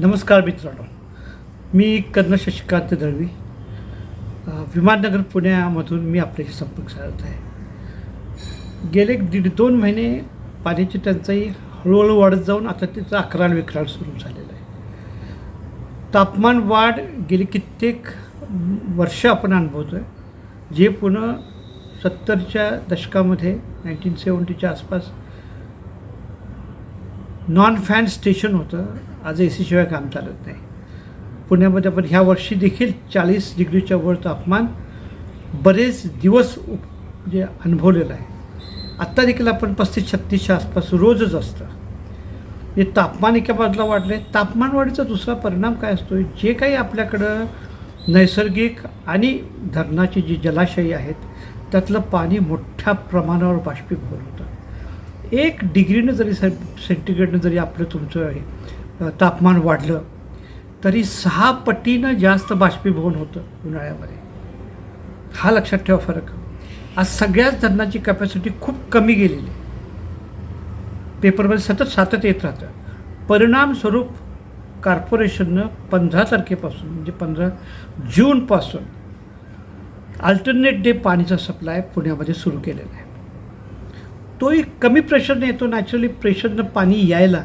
नमस्कार मित्रांनो, मी कर्नल शशिकांत दळवी, विमाननगर पुण्यामधून मी आपल्याशी संपर्क साधत आहे. गेले 1.5-2 महिने पाण्याची टंचाई हळूहळू वाढत जाऊन आता तिचं अकराळ विक्राळ सुरू झालेलं आहे. तापमान वाढ गेली कित्येक वर्ष आपण अनुभवतो आहे, जे पुन्हा 70च्या दशकामध्ये 1970च्या आसपास नॉन फॅन स्टेशन होतं. आज AC शिवाय काम चालत नाही. पुण्यामध्ये आपण ह्या वर्षी देखील 40 डिग्रीच्या वर तापमान बरेच दिवस म्हणजे अनुभवलेलं आहे. आत्ता देखील आपण 35-36च्या आसपास रोजच असतं. हे तापमान एका बाजूला वाढलं आहे. तापमान वाढीचा दुसरा परिणाम काय असतो, जे काही आपल्याकडं नैसर्गिक आणि धरणाची जी जलाशयी आहेत त्यातलं पाणी मोठ्या प्रमाणावर बाष्पीभवन होतं. 1 डिग्रीनं जरी सेंटीग्रेडनं जरी आपलं तुमचं तापमान वाढलं तरी 6 पटीनं जास्त बाष्पीभवन होतं उन्हाळ्यामध्ये. हा लक्षात ठेवा फरक. आज सगळ्याच धरणाची कॅपॅसिटी खूप कमी गेलेली आहे. पेपरमध्ये सतत येत राहतं. परिणामस्वरूप कॉर्पोरेशननं 15 तारखेपासून म्हणजे 15 जूनपासून अल्टरनेट डे पाणीचा सप्लाय पुण्यामध्ये सुरू केलेला आहे. तोही कमी प्रेशरने येतो. नॅचरली प्रेशरनं पाणी यायला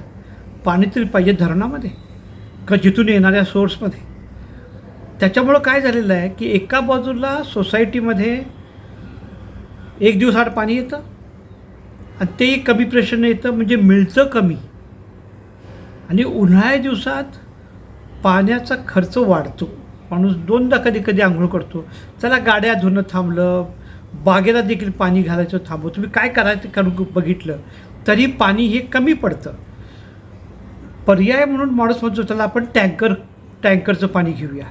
पाणी तरी पाहिजे धरणामध्ये का जिथून येणाऱ्या सोर्समध्ये. त्याच्यामुळं काय झालेलं आहे की एका बाजूला सोसायटीमध्ये 1 दिवस आड पाणी येतं आणि तेही कमी प्रेशरने येतं, म्हणजे मिळतं कमी. आणि उन्हाळ्या दिवसात पाण्याचा खर्च वाढतो. माणूस 2दा कधी आंघोळ करतो. चला गाड्या धुणं थांबलं, बागेला देखील पाणी घालायचं थांबव, तुम्ही काय करायचं करून बघितलं तरी पाणी हे कमी पडतं. पर्याय म्हणून माणूस म्हणतो त्याला आपण टँकरचं पाणी घेऊया.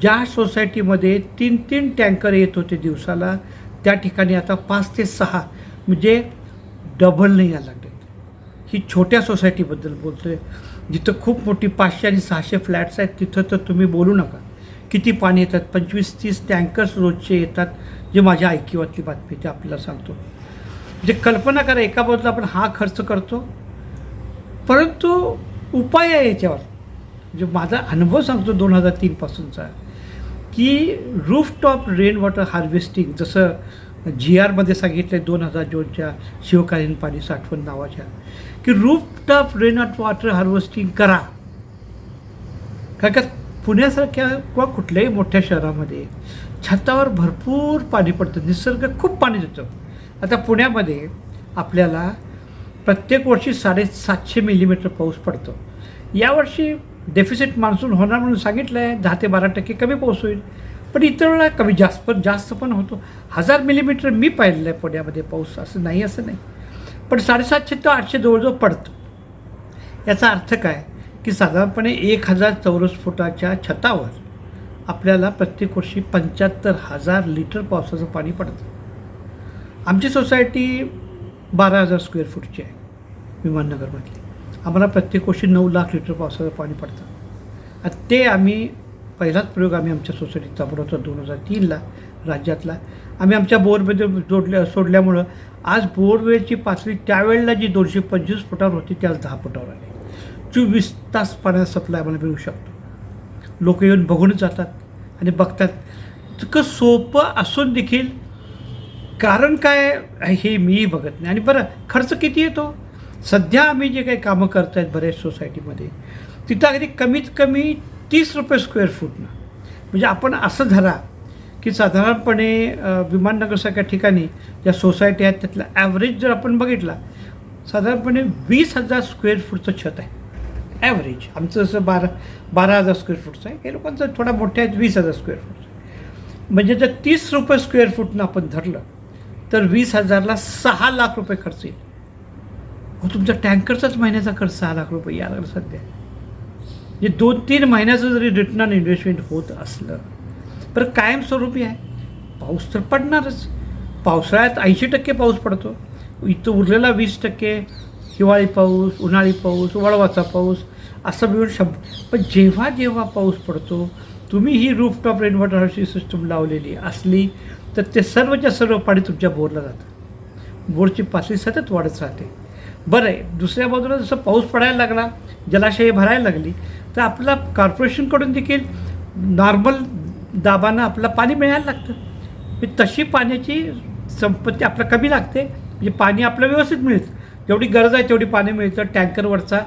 ज्या सोसायटीमध्ये 3 टँकर येत होते दिवसाला त्या ठिकाणी आता 5 ते 6 म्हणजे डबल नाही यायला लागले. ही छोट्या सोसायटीबद्दल बोलतो आहे. जिथं खूप मोठी 500 आणि 600 फ्लॅट्स आहेत तिथं तर तुम्ही बोलू नका. किती पाणी येतात, 25-30 टँकर्स रोजचे येतात, जे माझ्या ऐकिवातली बातमी ते आपल्याला सांगतो. म्हणजे कल्पना करा, एका बाजूला आपण हा खर्च करतो, परंतु उपाय आहे याच्यावर. म्हणजे माझा अनुभव सांगतो 2003 पासूनचा, की रूफटॉप रेन वॉटर हार्वेस्टिंग, जसं GRमध्ये सांगितलं आहे 2002च्या शिवकालीन पाणी साठवण नावाच्या, की रूफटॉप रेन वॉटर हार्वेस्टिंग करा. काय का पुण्यासारख्या किंवा कुठल्याही मोठ्या शहरामध्ये छतावर भरपूर पाणी पडतं, निसर्ग खूप पाणी देतो. आता पुण्यामध्ये आपल्याला प्रत्येक वर्षी 750 मिलीमीटर पाऊस पडतो. यावर्षी डेफिसिट मान्सून होणार म्हणून सांगितलं आहे, 10 ते 12% कमी पाऊस होईल. पण इतर वेळा कमी जास्त पण होतो. 1000 मिलीमीटर मी पाहिलेलं आहे पुण्यामध्ये पाऊस, असं नाही पण 750 ते 800 जवळजवळ पडतो. याचा अर्थ काय की साधारणपणे 1000 चौरस फुटाच्या छतावर आपल्याला प्रत्येक वर्षी 75,000 लिटर पावसाचं पाणी पडतं. आमची सोसायटी 12,000 स्क्वेअर फूटची आहे विमाननगरमधली. आम्हाला प्रत्येक वर्षी 9 लाख लिटर पावसाचं पाणी पडतं. आणि ते आम्ही पहिलाच प्रयोग आमच्या सोसायटीत बनवतो 2003ला राज्यातला. आम्ही आमच्या बोरमध्ये सोडल्यामुळं आज बोरवेलची पातळी त्यावेळेला जी 225 फुटावर होती ती आज 10 फुटावर आली. 24 तास पाण्याचा सप्लाय आम्हाला मिळू शकतो. लोक येऊन बघून जातात आणि बघतात. इतकं सोपं असून देखील कारण काय हे मीही बघत नाही. आणि बरं, खर्च किती येतो. सध्या आम्ही जे काही कामं करत आहेत बऱ्याच सोसायटीमध्ये, तिथं अगदी कमीत कमी 30 रुपये स्क्वेअर फूटनं. म्हणजे आपण असं धरा की साधारणपणे विमाननगरसारख्या ठिकाणी ज्या सोसायटी आहेत त्यातला ॲव्हरेज जर आपण बघितला, साधारणपणे 20,000 स्क्वेअर फूटचं छत आहे ॲव्हरेज. आमचं जसं 12,000 स्क्वेअर फूटचं आहे, हे लोकांचं थोडा मोठ्या आहेत 20,000 स्क्वेअर फूट. म्हणजे जर 30 रुपये स्क्वेअर फूटनं आपण धरलं तर 20,000ला 6 लाख रुपये खर्च येईल. तुमचा टँकरचाच महिन्याचा खर्च 6 लाख रुपये याला सध्या. म्हणजे 2-3 महिन्याचं जरी रिटर्न ऑन इन्व्हेस्टमेंट होत असलं तर कायमस्वरूपी आहे. पाऊस तर पडणारच. पावसाळ्यात 80% पाऊस पडतो. इथं उरलेला 20% हिवाळी पाऊस, उन्हाळी पाऊस, वळवाचा पाऊस असं मिळून पण जेव्हा पाऊस पडतो, तुम्ही ही rooftop rain water harvesting system लावलेली असली तर ते सर्वच्या सर्व पाणी तुमच्या बोरला जातं. बोरची पातळी सतत वाढत राहते. बरं आहे, दुसऱ्या बाजूला जसं पाऊस पडायला लागला, जलाशये भरायला लागली, तर आपला कॉर्पोरेशनकडून देखील नॉर्मल दाबानं आपलं पाणी मिळायला लागतं. म्हणजे तशी पाण्याची संपत्ती आपल्याला कमी लागते. म्हणजे पाणी आपलं व्यवस्थित मिळतं, जेवढी गरज आहे तेवढी पाणी मिळतं. टँकरवरचा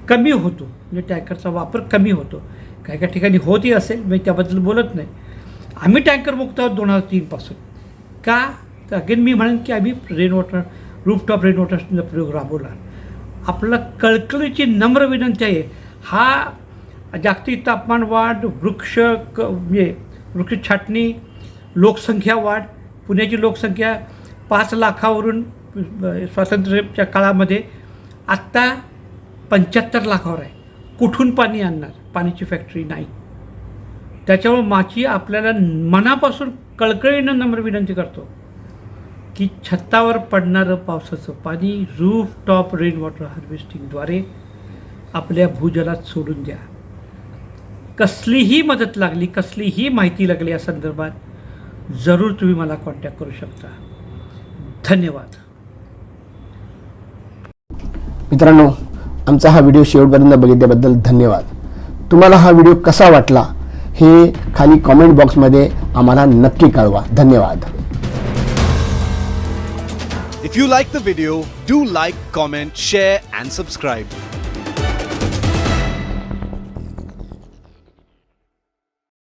कमी होतो, म्हणजे टँकरचा वापर कमी होतो. काही काही ठिकाणी होतही असेल, मी त्याबद्दल बोलत नाही. आम्ही टँकर मुक्त आहोत 2003 पासून. का तर अगेन मी म्हणेन की आम्ही रूफटॉप रेन वॉटर प्रयोग राबवला. आपलं कळकळीची नम्र विनंती आहे, हा जागतिक तापमान वाढ, म्हणजे वृक्ष छाटणी, लोकसंख्या वाढ, पुण्याची लोकसंख्या 5 लाखावरून स्वातंत्र्याच्या काळामध्ये आत्ता 75 लाखावर आहे. कुठून पाणी आणणार? पाण्याची फॅक्टरी नाही. त्याच्यामुळे माझी आपल्याला मनापासून कळकळीनं नम्र विनंती करतो की छतावर पडणारं पावसाचं पाणी रूफटॉप रेन वॉटर हार्वेस्टिंगद्वारे आपल्या भूजलात सोडून द्या. कसलीही मदत लागली, कसलीही माहिती लागली या संदर्भात जरूर तुम्ही मला कॉन्टॅक्ट करू शकता. धन्यवाद. मित्रांनो, आमचा हा व्हिडिओ शेवटपर्यंत बघितल्याबद्दल धन्यवाद. तुम्हाला हा व्हिडिओ कसा वाटला हे खाली कॉमेंट बॉक्समध्ये आम्हाला नक्की कळवा. धन्यवाद. If you like the video, do like, comment, share and subscribe.